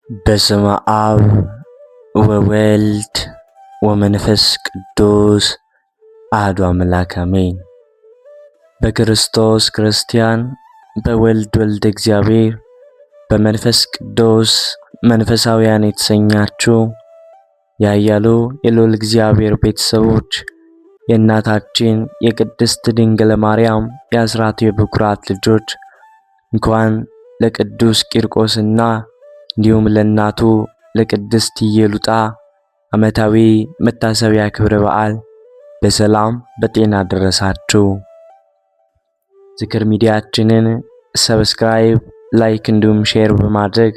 በስመ አብ ወወልድ ወመንፈስ ቅዱስ አሐዱ አምላክ አሜን። በክርስቶስ ክርስቲያን፣ በወልድ ወልድ እግዚአብሔር፣ በመንፈስ ቅዱስ መንፈሳውያን የተሰኛችሁ ያያሉ የልዑል እግዚአብሔር ቤተሰቦች የእናታችን የቅድስት ድንግል ማርያም የአስራት የበኩራት ልጆች እንኳን ለቅዱስ ቂርቆስና እንዲሁም ለእናቱ ለቅድስት ኢየሉጣ ዓመታዊ መታሰቢያ ክብረ በዓል በሰላም በጤና ደረሳችሁ። ዝክር ሚዲያችንን ሰብስክራይብ፣ ላይክ እንዲሁም ሼር በማድረግ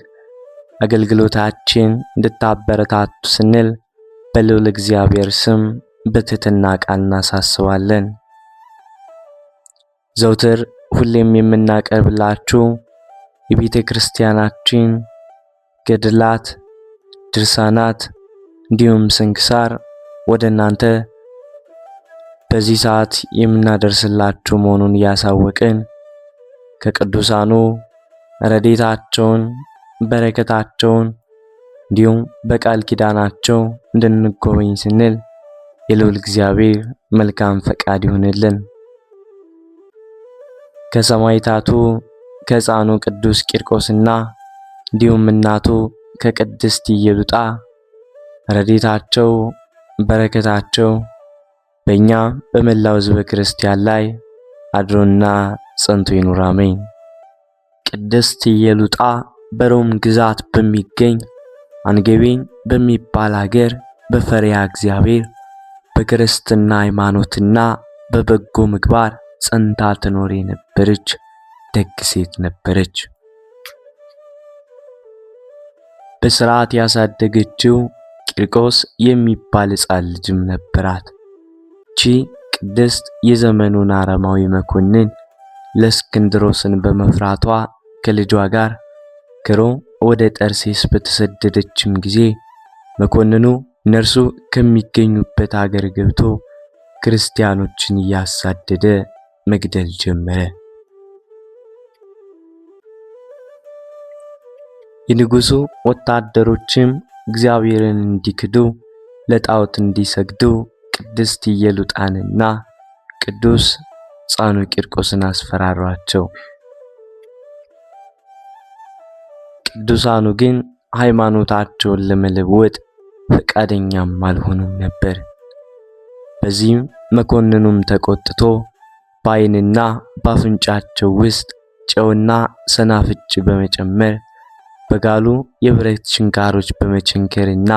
አገልግሎታችን እንድታበረታቱ ስንል በልዑል እግዚአብሔር ስም በትህትና ቃል እናሳስባለን። ዘውትር ሁሌም የምናቀርብላችሁ የቤተ ክርስቲያናችን ገድላት፣ ድርሳናት እንዲሁም ስንክሳር ወደ እናንተ በዚህ ሰዓት የምናደርስላችሁ መሆኑን እያሳወቅን ከቅዱሳኑ ረድኤታቸውን በረከታቸውን እንዲሁም በቃል ኪዳናቸው እንድንጎበኝ ስንል የልዑል እግዚአብሔር መልካም ፈቃድ ይሁንልን። ከሰማዕታቱ ከሕፃኑ ቅዱስ ቂርቆስና እንዲሁም እናቱ ከቅድስት ኢየሉጣ ረድኤታቸው በረከታቸው በእኛ በመላው ሕዝበ ክርስቲያን ላይ አድሮና ጸንቶ ይኑር አሜን። ቅድስት ኢየሉጣ በሮም ግዛት በሚገኝ አንገቤን በሚባል ሀገር በፈሪሃ እግዚአብሔር በክርስትና ሃይማኖትና በበጎ ምግባር ጸንታ ትኖር የነበረች ደግ ሴት ነበረች። በሥርዓት ያሳደገችው ቂርቆስ የሚባል ሕፃን ልጅም ነበራት። ቅድስት የዘመኑን አረማዊ መኮንን ለእስክንድሮስን በመፍራቷ ከልጇ ጋር ከሮም ወደ ጠርሴስ በተሰደደችም ጊዜ መኮንኑ እነርሱ ከሚገኙበት አገር ገብቶ ክርስቲያኖችን እያሳደደ መግደል ጀመረ። የንጉሡ ወታደሮችም እግዚአብሔርን እንዲክዱ ለጣዖት እንዲሰግዱ ቅድስት ኢየሉጣንና ቅዱስ ሕፃኑ ቂርቆስን አስፈራሯቸው። ቅዱሳኑ ግን ሃይማኖታቸውን ለመለወጥ ፈቃደኛም አልሆኑም ነበር። በዚህም መኮንኑም ተቆጥቶ በዓይንና በአፍንጫቸው ውስጥ ጨውና ሰናፍጭ በመጨመር በጋሉ የብረት ችንካሮች በመቸንከርና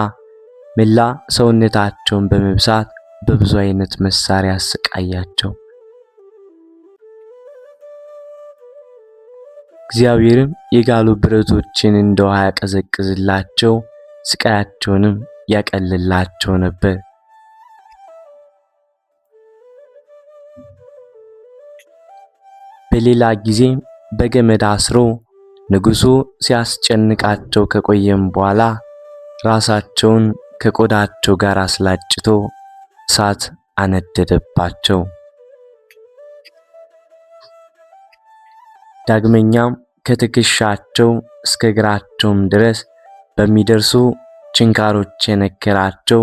መላ ሰውነታቸውን በመብሳት በብዙ አይነት መሳሪያ አሰቃያቸው። እግዚአብሔርም የጋሉ ብረቶችን እንደ ውሃ ያቀዘቅዝላቸው፣ ስቃያቸውንም ያቀልላቸው ነበር። በሌላ ጊዜም በገመድ አስሮ ንጉሡ ሲያስጨንቃቸው ከቆየም በኋላ ራሳቸውን ከቆዳቸው ጋር አስላጭቶ እሳት አነደደባቸው። ዳግመኛም ከትከሻቸው እስከ እግራቸውም ድረስ በሚደርሱ ችንካሮች የነከራቸው።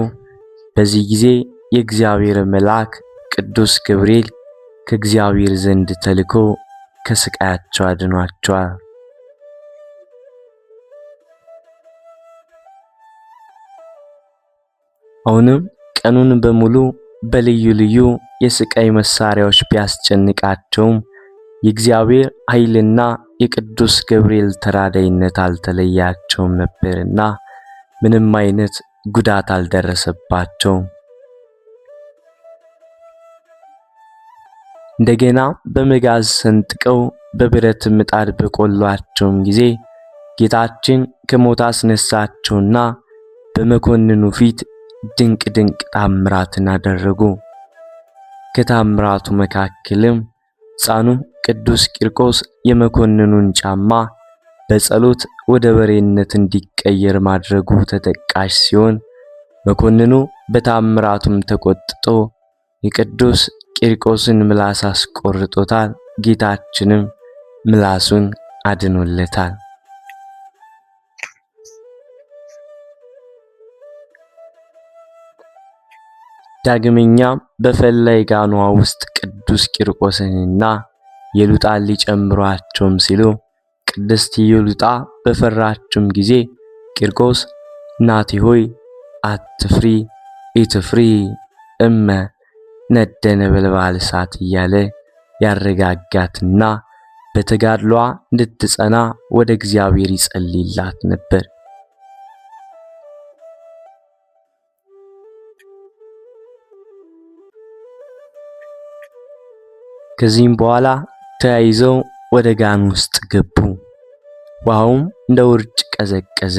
በዚህ ጊዜ የእግዚአብሔር መልአክ ቅዱስ ገብርኤል ከእግዚአብሔር ዘንድ ተልኮ ከስቃያቸው አድኗቸዋል። አሁንም ቀኑን በሙሉ በልዩ ልዩ የስቃይ መሳሪያዎች ቢያስጨንቃቸውም የእግዚአብሔር ኃይልና የቅዱስ ገብርኤል ተራዳይነት አልተለያቸውም ነበርና ምንም አይነት ጉዳት አልደረሰባቸውም። እንደገና በመጋዝ ሰንጥቀው በብረት ምጣድ በቆሏቸውም ጊዜ ጌታችን ከሞት አስነሳቸውና በመኮንኑ ፊት ድንቅ ድንቅ ታምራትን አደረጉ። ከታምራቱ መካከልም ሕፃኑ ቅዱስ ቂርቆስ የመኮንኑን ጫማ በጸሎት ወደ በሬነት እንዲቀየር ማድረጉ ተጠቃሽ ሲሆን መኮንኑ በታምራቱም ተቆጥቶ የቅዱስ ቂርቆስን ምላስ አስቆርጦታል። ጌታችንም ምላሱን አድኖለታል። ዳግመኛም በፈላ የጋኗ ውስጥ ቅዱስ ቂርቆስንና ኢየሉጣን ሊጨምሯቸውም ሲሉ ቅድስት ኢየሉጣ በፈራችም ጊዜ ቂርቆስ እናቴ ሆይ አትፍሪ ኢትፍሪ እመ ነደ ነበልባለ እሳት እያለ ያረጋጋትና በተጋድሏ እንድትጸና ወደ እግዚአብሔር ይጸልይላት ነበር። ከዚህም በኋላ ተያይዘው ወደ ጋን ውስጥ ገቡ። ውሃውም እንደ ውርጭ ቀዘቀዘ።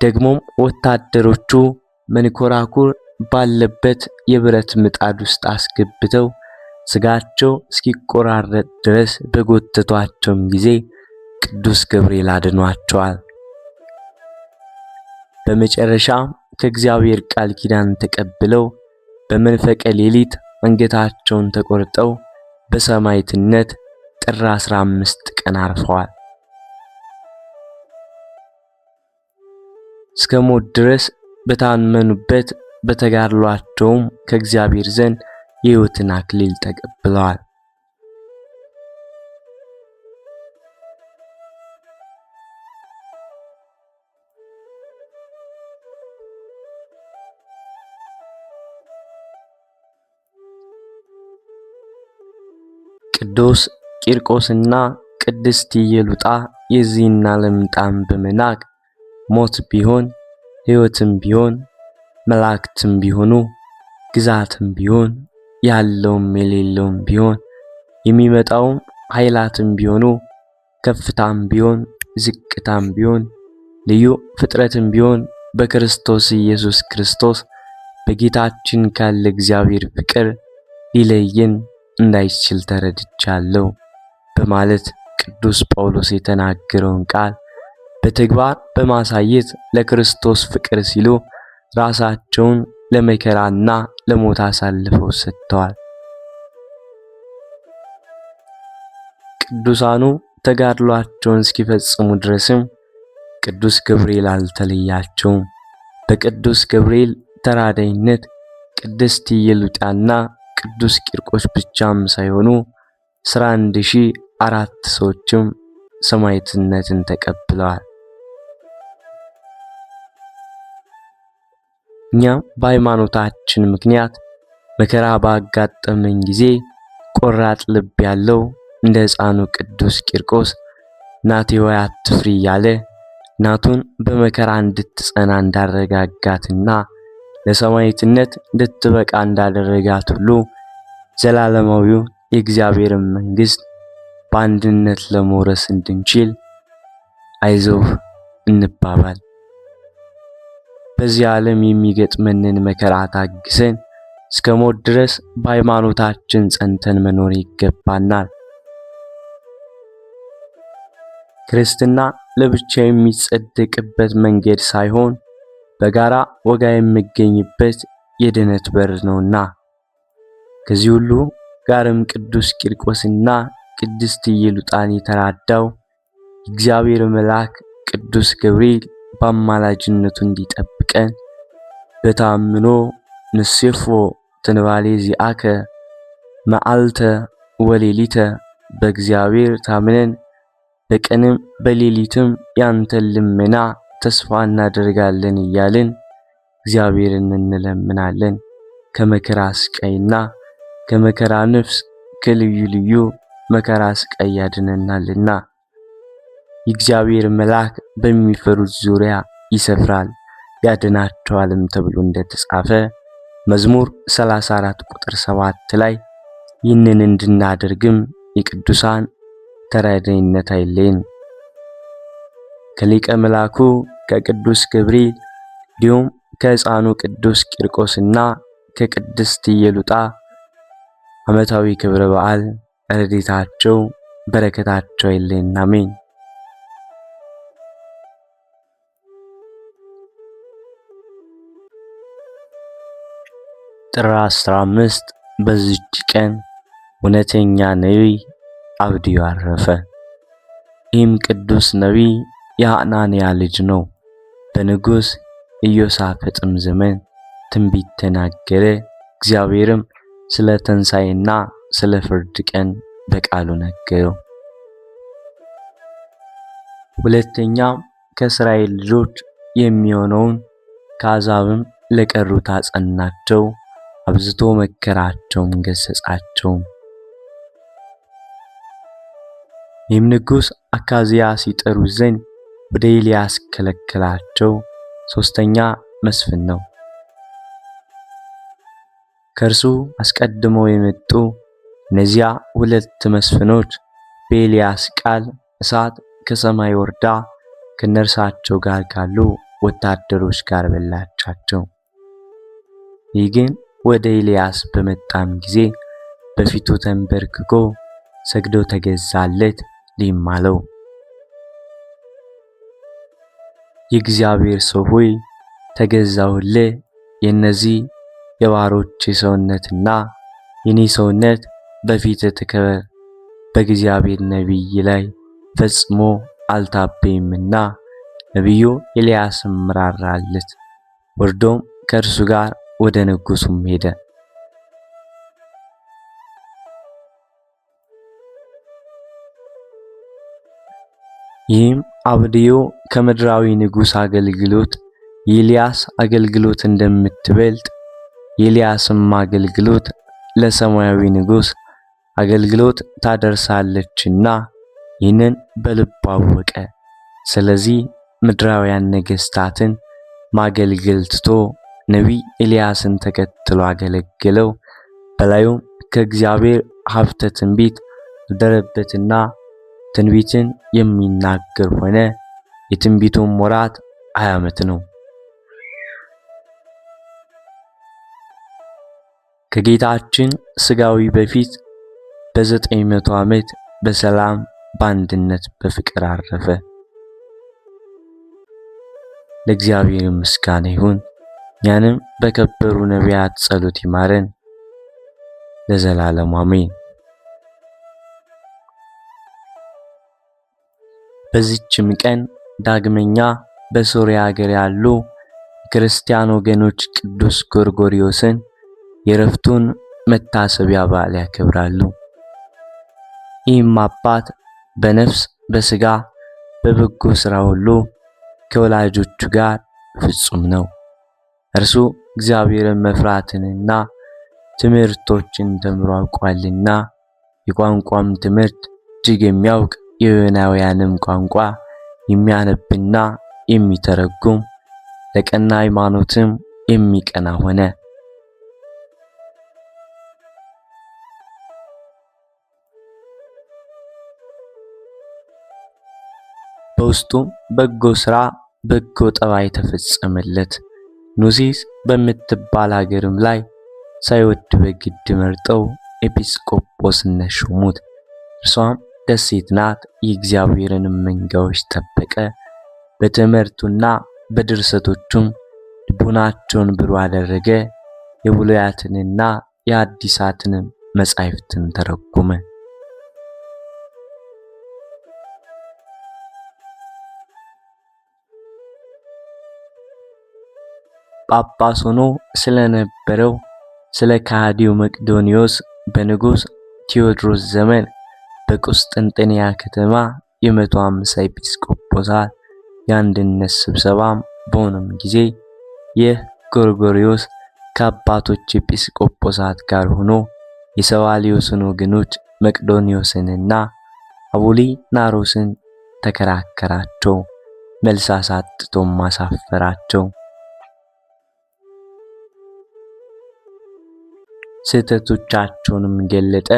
ደግሞም ወታደሮቹ መንኮራኩር ባለበት የብረት ምጣድ ውስጥ አስገብተው ስጋቸው እስኪቆራረጥ ድረስ በጎተቷቸውም ጊዜ ቅዱስ ገብርኤል አድኗቸዋል። በመጨረሻ ከእግዚአብሔር ቃል ኪዳን ተቀብለው በመንፈቀ ሌሊት አንገታቸውን ተቆርጠው በሰማዕትነት ጥር 15 ቀን አርፈዋል። እስከ ሞት ድረስ በታመኑበት በተጋድሏቸውም ከእግዚአብሔር ዘንድ የሕይወትን አክሊል ተቀብለዋል። ቅዱስ ቂርቆስና ቅድስት ኢየሉጣ የዚህን ዓለም ጣዕም በመናቅ ሞት ቢሆን ሕይወትም ቢሆን መላእክትም ቢሆኑ ግዛትም ቢሆን ያለውም የሌለውም ቢሆን የሚመጣውም ኃይላትም ቢሆኑ ከፍታም ቢሆን ዝቅታም ቢሆን ልዩ ፍጥረትም ቢሆን በክርስቶስ ኢየሱስ ክርስቶስ በጌታችን ካለ እግዚአብሔር ፍቅር ሊለየን እንዳይችል ተረድቻለሁ በማለት ቅዱስ ጳውሎስ የተናገረውን ቃል በተግባር በማሳየት ለክርስቶስ ፍቅር ሲሉ ራሳቸውን ለመከራና ለሞት አሳልፈው ሰጥተዋል። ቅዱሳኑ ተጋድሏቸውን እስኪፈጽሙ ድረስም ቅዱስ ገብርኤል አልተለያቸውም። በቅዱስ ገብርኤል ተራዳይነት ቅድስት ኢየሉጣና ቅዱስ ቂርቆስ ብቻም ሳይሆኑ 11,004 ሰዎችም ሰማዕትነትን ተቀብለዋል። እኛም በሃይማኖታችን ምክንያት መከራ ባጋጠመን ጊዜ ቆራጥ ልብ ያለው እንደ ሕፃኑ ቅዱስ ቂርቆስ እናቴ ሆይ አትፍሪ እያለ እናቱን በመከራ እንድትጸና እንዳረጋጋትና ለሰማዕትነት እንድትበቃ እንዳደረጋት ሁሉ ዘላለማዊው የእግዚአብሔርን መንግሥት በአንድነት ለመውረስ እንድንችል አይዞህ እንባባል። በዚህ ዓለም የሚገጥመንን መከራ ታግሰን እስከ ሞት ድረስ በሃይማኖታችን ጸንተን መኖር ይገባናል። ክርስትና ለብቻ የሚጸደቅበት መንገድ ሳይሆን በጋራ ወጋ የሚገኝበት የድነት በር ነውና። ከዚህ ሁሉ ጋርም ቅዱስ ቂርቆስና ቅድስት ኢየሉጣን የተራዳው የእግዚአብሔር መልአክ ቅዱስ ገብርኤል በአማላጅነቱ እንዲጠብቀን በታምኖ ንሴፎ ትንባሌ ዚአከ መዓልተ ወሌሊተ በእግዚአብሔር ታምነን በቀንም በሌሊትም ያንተን ልመና ተስፋ እናደርጋለን እያልን እግዚአብሔርን እንለምናለን። ከመከራ ስቃይና ከመከራ ነፍስ ከልዩ ልዩ መከራ ስቃይ ያድነናልና። የእግዚአብሔር መልአክ በሚፈሩት ዙሪያ ይሰፍራል ያድናቸዋልም ተብሎ እንደተጻፈ መዝሙር 34 ቁጥር 7 ላይ ይህንን እንድናደርግም የቅዱሳን ተራዳኢነት አይለየን። ከሊቀ መልአኩ ከቅዱስ ገብርኤል እንዲሁም ከሕፃኑ ቅዱስ ቂርቆስና ከቅድስት ኢየሉጣ ዓመታዊ ክብረ በዓል ረድኤታቸው በረከታቸው አይለየን። አሜን። ጥር 15 በዚች ቀን እውነተኛ ነቢይ አብድዮ አረፈ። ይህም ቅዱስ ነቢይ የሐናንያ ልጅ ነው። በንጉሥ ኢዮሳፍጥም ዘመን ትንቢት ተናገረ። እግዚአብሔርም ስለ ትንሣኤና ስለ ፍርድ ቀን በቃሉ ነገረው። ሁለተኛም ከእስራኤል ልጆች የሚሆነውን ከአሕዛብም ለቀሩት አጸናቸው፣ አብዝቶ መከራቸውም ገሰጻቸውም። ይህም ንጉሥ አካዝያስ ይጠሩት ዘንድ ወደ ኤልያስ ከለከላቸው። ሦስተኛ መስፍን ነው። ከእርሱ አስቀድመው የመጡ እነዚያ ሁለት መስፍኖች በኤልያስ ቃል እሳት ከሰማይ ወርዳ ከነርሳቸው ጋር ካሉ ወታደሮች ጋር በላቻቸው። ይህ ግን ወደ ኤልያስ በመጣም ጊዜ በፊቱ ተንበርክኮ ሰግዶ ተገዛለት፣ እንዲህም አለው፦ የእግዚአብሔር ሰው ሆይ ተገዛሁልህ። የእነዚህ የባሮች ሰውነትና የኔ ሰውነት በፊትህ ትከበር። በእግዚአብሔር ነቢይ ላይ ፈጽሞ አልታበይምና። ነቢዩ ኤልያስም ራራለት፣ ወርዶም ከእርሱ ጋር ወደ ንጉሡም ሄደ። ይህም አብድዮ ከምድራዊ ንጉሥ አገልግሎት የኤልያስ አገልግሎት እንደምትበልጥ የኤልያስም አገልግሎት ለሰማያዊ ንጉሥ አገልግሎት ታደርሳለችና ይህንን በልቡ አወቀ። ስለዚህ ምድራውያን ነገሥታትን ማገልገል ትቶ ነቢይ ኤልያስን ተከትሎ አገለገለው። በላዩም ከእግዚአብሔር ሀብተ ትንቢት አደረበትና ትንቢትን የሚናገር ሆነ። የትንቢቱም ወራት 20 ዓመት ነው። ከጌታችን ሥጋዊ በፊት በ900 ዓመት በሰላም በአንድነት በፍቅር አረፈ። ለእግዚአብሔር ምስጋና ይሁን። እኛንም በከበሩ ነቢያት ጸሎት ይማረን ለዘላለሙ አሜን። በዚችም ቀን ዳግመኛ በሶርያ ሀገር ያሉ ክርስቲያን ወገኖች ቅዱስ ጎርጎርዮስን የዕረፍቱን መታሰቢያ በዓል ያከብራሉ። ይህም አባት በነፍስ በሥጋ በበጎ ሥራ ሁሉ ከወላጆቹ ጋር ፍጹም ነው። እርሱ እግዚአብሔርን መፍራትንና ትምህርቶችን ተምሮ አውቋልና የቋንቋም ትምህርት እጅግ የሚያውቅ የዮናውያንም ቋንቋ የሚያነብና የሚተረጉም ለቀና ሃይማኖትም የሚቀና ሆነ። በውስጡም በጎ ሥራ በጎ ጠባይ ተፈጸመለት። ኑሲስ በምትባል ሀገርም ላይ ሳይወድ በግድ መርጠው ኤጲስቆጶስነት ሾሙት። እርሷም ደሴት ናት። የእግዚአብሔርንም መንጋዎች ጠበቀ። በትምህርቱና በድርሰቶቹም ልቡናቸውን ብሩህ አደረገ። የብሉያትንና የአዲሳትንም መጻሕፍትን ተረጎመ። ጳጳስ ሆኖ ስለነበረው ስለ ከሃዲው መቅዶንዮስ በንጉሥ ቴዎድሮስ ዘመን በቁስጥንጥንያ ከተማ የ150 ኤጲስቆጶሳት የአንድነት ስብሰባም በሆነም ጊዜ ይህ ጎርጎርዮስ ከአባቶች ኤጲስቆጶሳት ጋር ሆኖ የሰባልዮስን ወገኖች መቅዶንዮስንና አቡሊናሮስን ተከራከራቸው። መልስ አሳጥቶም አሳፈራቸው። ስህተቶቻቸውንም ገለጠ።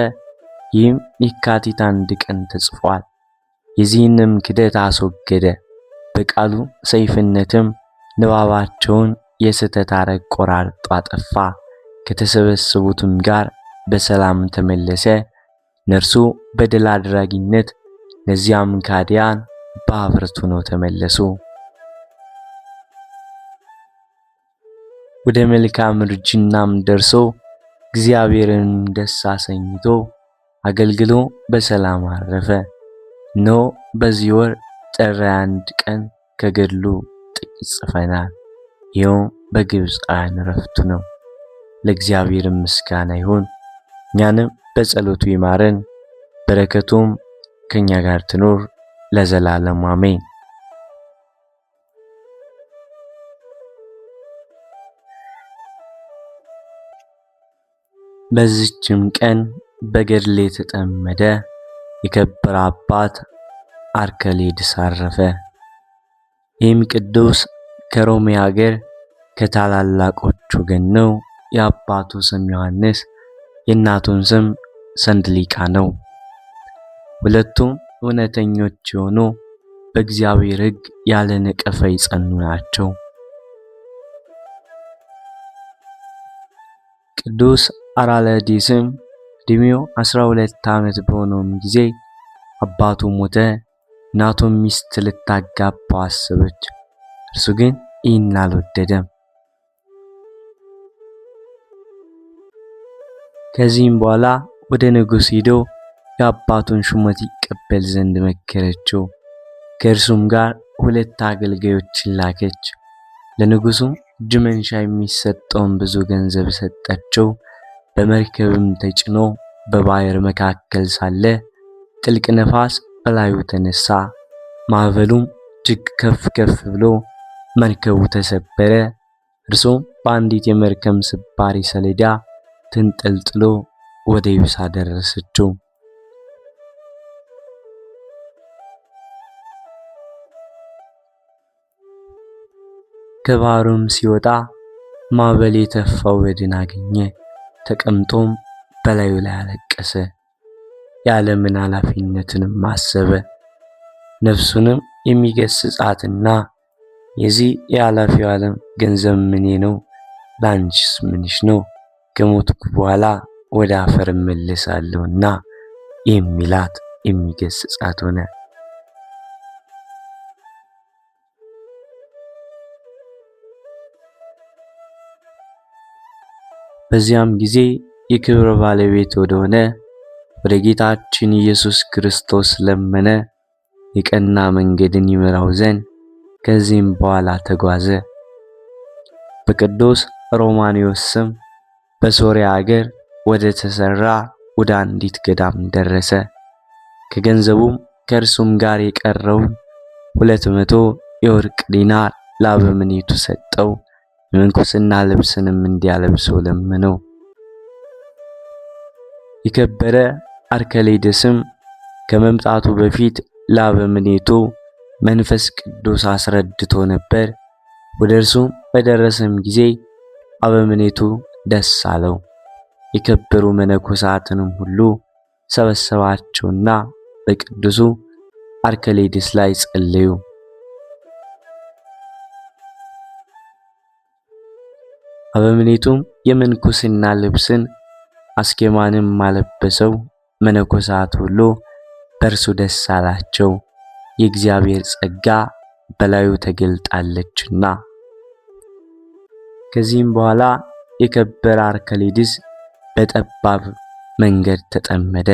ይህም የካቲት 1 ቀን ተጽፏል። የዚህንም ክደት አስወገደ። በቃሉ ሰይፍነትም ንባባቸውን የስህተት አረግ ቆራርጦ አጠፋ። ከተሰበሰቡትም ጋር በሰላም ተመለሰ። እነርሱ በድል አድራጊነት፣ እነዚያም ካዲያን በኀፍረት ሆነው ተመለሱ። ወደ መልካም እርጅናም ደርሶ እግዚአብሔርን ደስ አሰኝቶ አገልግሎ በሰላም አረፈ። እነሆ በዚህ ወር ጥር 1 ቀን ከገድሉ ጥቂት ጽፈናል። ይኸውም በግብፃውያን ዕረፍቱ ነው። ለእግዚአብሔር ምስጋና ይሁን። እኛንም በጸሎቱ ይማረን፣ በረከቱም ከኛ ጋር ትኖር ለዘላለም አሜን። በዚችም ቀን በገድል የተጠመደ የከበረ አባት አርከሌድስ አረፈ። ይህም ቅዱስ ከሮሜ ሀገር ከታላላቆች ወገን ነው። የአባቱ ስም ዮሐንስ፣ የእናቱም ስም ሰንድሊቃ ነው። ሁለቱም እውነተኞች የሆኑ በእግዚአብሔር ሕግ ያለ ነቀፋ የጸኑ ናቸው። ቅዱስ አራለዲስም ዕድሜው 12 ዓመት በሆነውም ጊዜ አባቱ ሞተ። እናቱም ሚስት ልታጋባው አሰበች። እርሱ ግን ይህን አልወደደም። ከዚህም በኋላ ወደ ንጉሥ ሄዶ የአባቱን ሹመት ይቀበል ዘንድ መከረችው። ከእርሱም ጋር 2 አገልጋዮችን ላከች። ለንጉሡም እጅ መንሻ የሚሰጠውን ብዙ ገንዘብ ሰጠችው። በመርከብም ተጭኖ በባህር መካከል ሳለ ጥልቅ ነፋስ በላዩ ተነሳ። ማዕበሉም እጅግ ከፍ ከፍ ብሎ መርከቡ ተሰበረ። እርሱም በአንዲት የመርከብ ስባሪ ሰሌዳ ተንጠልጥሎ ወደ ይብሳ ደረሰችው። ከባህሩም ሲወጣ ማዕበል የተፋው በድን አገኘ። ተቀምጦም በላዩ ላይ አለቀሰ። የዓለምን ኃላፊነትንም አሰበ። ነፍሱንም የሚገስጻትና የዚህ የኃላፊው ዓለም ገንዘብ ምኔ ነው? ለአንቺስ ምንሽ ነው? ከሞትኩ በኋላ ወደ አፈር እመለሳለሁና የሚላት የሚገስጻት ሆነ። በዚያም ጊዜ የክብር ባለቤት ወደሆነ ወደ ጌታችን ኢየሱስ ክርስቶስ ለመነ፣ የቀና መንገድን ይመራው ዘንድ። ከዚህም በኋላ ተጓዘ። በቅዱስ ሮማኒዮስ ስም በሶርያ አገር ወደ ተሰራ ወደ አንዲት ገዳም ደረሰ። ከገንዘቡም ከእርሱም ጋር የቀረውን 200 የወርቅ ዲናር ለአበምኔቱ ሰጠው። የምንኩስና ልብስንም እንዲያለብሰው ለመነው። የከበረ አርከሌድስም ከመምጣቱ በፊት ለአበምኔቱ መንፈስ ቅዱስ አስረድቶ ነበር። ወደ እርሱም በደረሰም ጊዜ አበምኔቱ ደስ አለው። የከበሩ መነኮሳትንም ሁሉ ሰበሰባቸውና በቅዱሱ አርከሌድስ ላይ ጸለዩ። አበምኔቱም የምንኩስና ልብስን አስኬማንም አለበሰው። መነኮሳት ሁሉ በእርሱ ደስ አላቸው፣ የእግዚአብሔር ጸጋ በላዩ ተገልጣለችና። ከዚህም በኋላ የከበረ አርከሌድስ በጠባብ መንገድ ተጠመደ።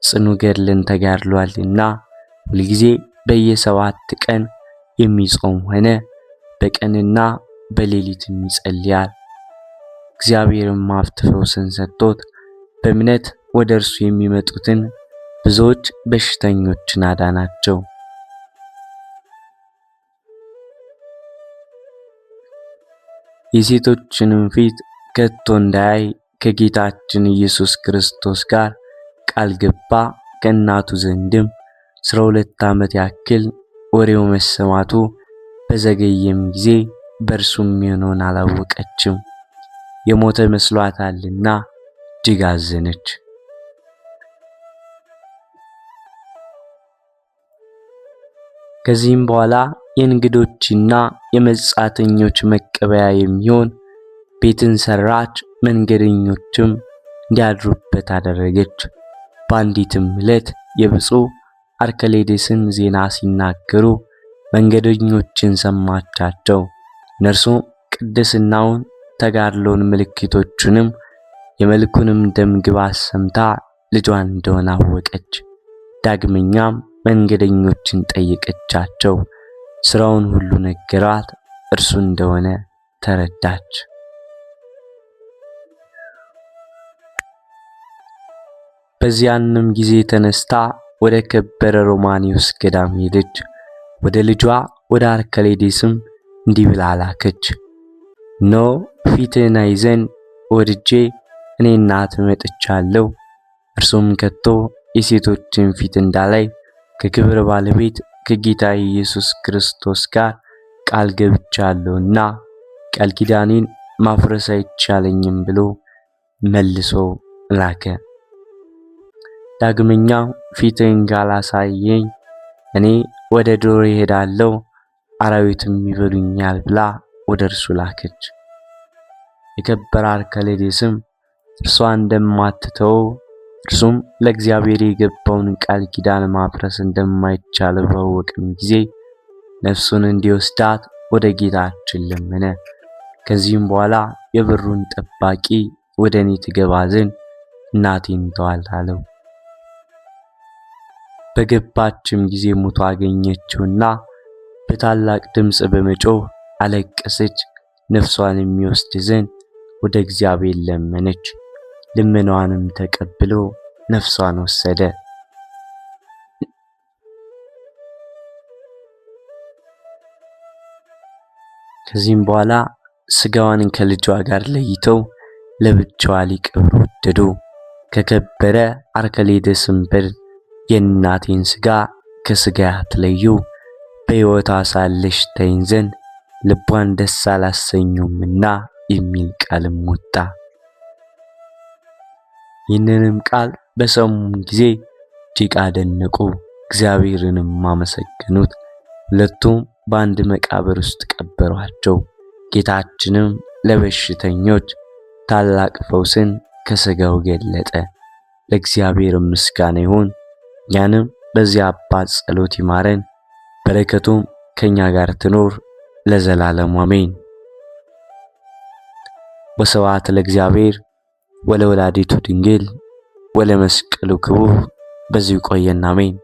ጽኑ ገድልን ተጋድሏልና ሁልጊዜ በየ7 ቀን የሚጾም ሆነ። በቀንና በሌሊትም ይጸልያል። እግዚአብሔርም ሀብተ ፈውስን ሰጥቶት በእምነት ወደ እርሱ የሚመጡትን ብዙዎች በሽተኞችን አዳናቸው። የሴቶችንም ፊት ከቶ እንዳያይ ከጌታችን ኢየሱስ ክርስቶስ ጋር ቃል ገባ። ከእናቱ ዘንድም 12 ዓመት ያክል ወሬው መሰማቱ በዘገየም ጊዜ በእርሱም የሚሆነውን አላወቀችም። የሞተ መስሏታልና እጅግ አዘነች። ከዚህም በኋላ የእንግዶችና የመጻተኞች መቀበያ የሚሆን ቤትን ሰራች። መንገደኞችም እንዲያድሩበት አደረገች። በአንዲትም ዕለት የብፁዕ አርከሌድስን ዜና ሲናገሩ መንገደኞችን ሰማቻቸው። እነርሱም ቅድስናውን፣ ተጋድሎን፣ ምልክቶቹንም የመልኩንም ደምግባት ሰምታ ልጇን እንደሆነ አወቀች። ዳግመኛም መንገደኞችን ጠየቀቻቸው። ስራውን ሁሉ ነገራት፣ እርሱ እንደሆነ ተረዳች። በዚያንም ጊዜ ተነስታ ወደ ከበረ ሮማኒዮስ ገዳም ሄደች። ወደ ልጇ ወደ አርከሌዴስም እንዲህ ብላ ላከች። ኖ ፊትህን አይ ዘንድ ወድጄ እኔ እናትህ መጥቻለሁ። እርሱም ከቶ የሴቶችን ፊት እንዳላይ ከክብር ባለቤት ከጌታ ኢየሱስ ክርስቶስ ጋር ቃል ገብቻለሁና ቃል ኪዳኔን ማፍረስ አይቻለኝም ብሎ መልሶ ላከ። ዳግመኛ ፊትህን ካላሳየኝ እኔ ወደ ዱር እሄዳለሁ፣ አራዊትም ይበሉኛል ብላ ወደ እርሱ ላከች። የከበረ አርከሌዴስም እርሷ እንደማትተው እርሱም ለእግዚአብሔር የገባውን ቃል ኪዳን ማፍረስ እንደማይቻል ባወቀም ጊዜ ነፍሱን እንዲወስዳት ወደ ጌታችን ለመነ። ከዚህም በኋላ የበሩን ጠባቂ ወደ እኔ ትገባ ዘንድ እናቴን ተዋት አለው። በገባችም ጊዜ ሙቶ አገኘችውና በታላቅ ድምፅ በመጮህ አለቀሰች። ነፍሷን የሚወስድ ዘንድ ወደ እግዚአብሔር ለመነች። ልመናዋንም ተቀብሎ ነፍሷን ወሰደ። ከዚህም በኋላ ስጋዋን ከልጇ ጋር ለይተው ለብቻዋ ሊቀብሩ ወደዱ። ከከበረ አርከሌዴስም በል የእናቴን ስጋ ከስጋ አትለዩ፣ በሕይወቷ ሳለች ተይኝ ዘንድ ልቧን ደስ አላሰኙምና የሚል ቃልም ወጣ። ይህንንም ቃል በሰሙም ጊዜ እጅግ አደነቁ፣ እግዚአብሔርንም አመሰገኑት። ሁለቱም በአንድ መቃብር ውስጥ ቀበሯቸው። ጌታችንም ለበሽተኞች ታላቅ ፈውስን ከሥጋው ገለጠ። ለእግዚአብሔር ምስጋና ይሁን። እኛንም በዚያ አባት ጸሎት ይማረን፣ በረከቱም ከኛ ጋር ትኖር ለዘላለሙ አሜን። ወስብሐት ለእግዚአብሔር ወለወላዲቱ ድንግል ወለመስቀሉ ክቡር። በዚሁ ቆየን፣ አሜን።